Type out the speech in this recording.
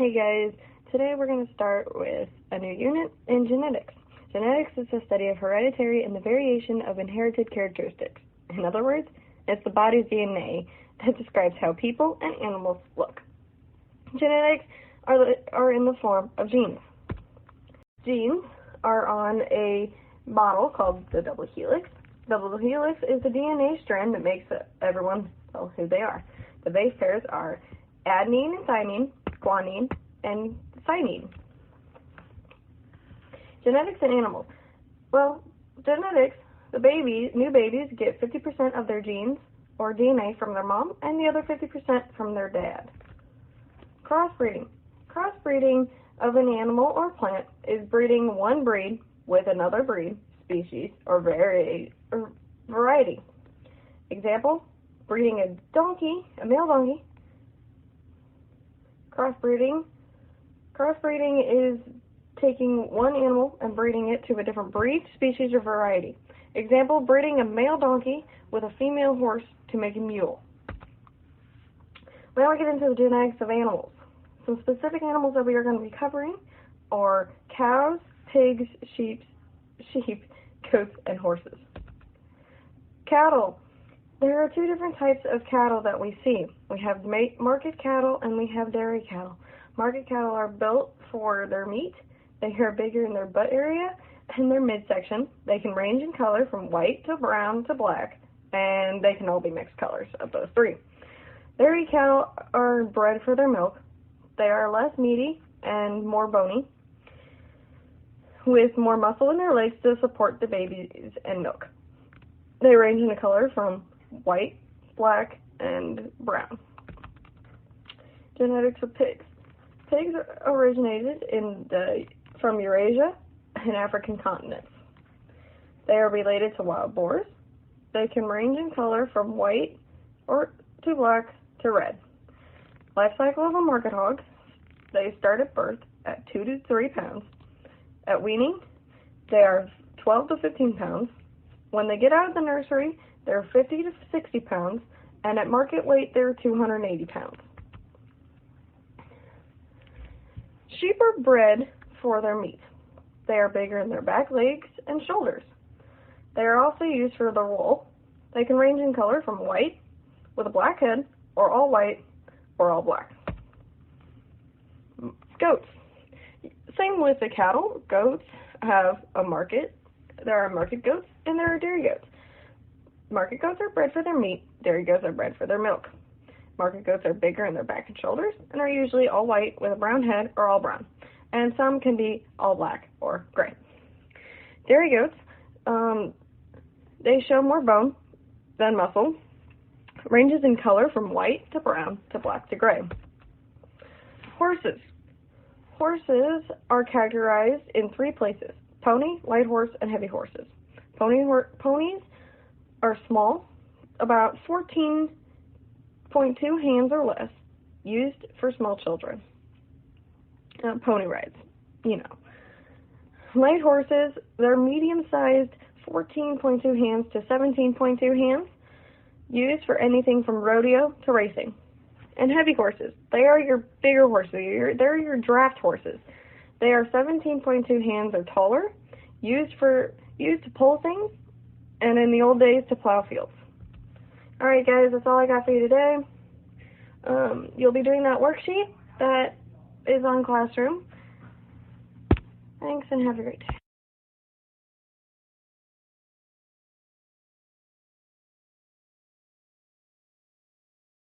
Hey guys, today we're going to start with a new unit in genetics. Genetics is the study of hereditary and the variation of inherited characteristics. In other words, it's the body's DNA that describes how people and animals look. Genetics are in the form of genes. Genes are on a model called the double helix. The double helix is the DNA strand that makes everyone who they are. The base pairs are adenine and thymine, guanine, and thymine. Genetics in animals. Well, genetics, new babies get 50% of their genes or DNA from their mom and the other 50% from their dad. Crossbreeding. Crossbreeding of an animal or plant is breeding one breed with another breed, species, or variety. Example, breeding a male donkey. Crossbreeding is taking one animal and breeding it to a different breed, species, or variety. Example, breeding a male donkey with a female horse to make a mule. Now we get into the genetics of animals. Some specific animals that we are going to be covering are cows, pigs, sheep, goats, and horses. Cattle. There are two different types of cattle that we see. We have market cattle and we have dairy cattle. Market cattle are built for their meat. They are bigger in their butt area and their midsection. They can range in color from white to brown to black, and they can all be mixed colors of those three. Dairy cattle are bred for their milk. They are less meaty and more bony, with more muscle in their legs to support the babies and milk. They range in color from white, black, and brown. Genetics of pigs. Pigs originated from Eurasia and African continents. They are related to wild boars. They can range in color from white to black to red. Life cycle of a market hog. They start at birth at 2 to 3 pounds. At weaning, they are 12 to 15 pounds. When they get out of the nursery, they're 50 to 60 pounds, and at market weight, they're 280 pounds. Sheep are bred for their meat. They are bigger in their back legs and shoulders. They are also used for the wool. They can range in color from white with a black head, or all white, or all black. Goats. Same with the cattle. Goats have a market. There are market goats and there are dairy goats. Market goats are bred for their meat. Dairy goats are bred for their milk. Market goats are bigger in their back and shoulders and are usually all white with a brown head or all brown. And some can be all black or gray. Dairy goats, they show more bone than muscle. Ranges in color from white to brown to black to gray. Horses. Horses are categorized in 3 places: pony, light horse, and heavy horses. Ponies are small, about 14.2 hands or less, used for small children. Pony rides, Light horses, they're medium-sized, 14.2 hands to 17.2 hands, used for anything from rodeo to racing. And heavy horses, they are your bigger horses. They're your draft horses. They are 17.2 hands or taller, used to pull things, and in the old days to plow fields. Alright guys, that's all I got for you today. You'll be doing that worksheet that is on Classroom. Thanks and have a great day.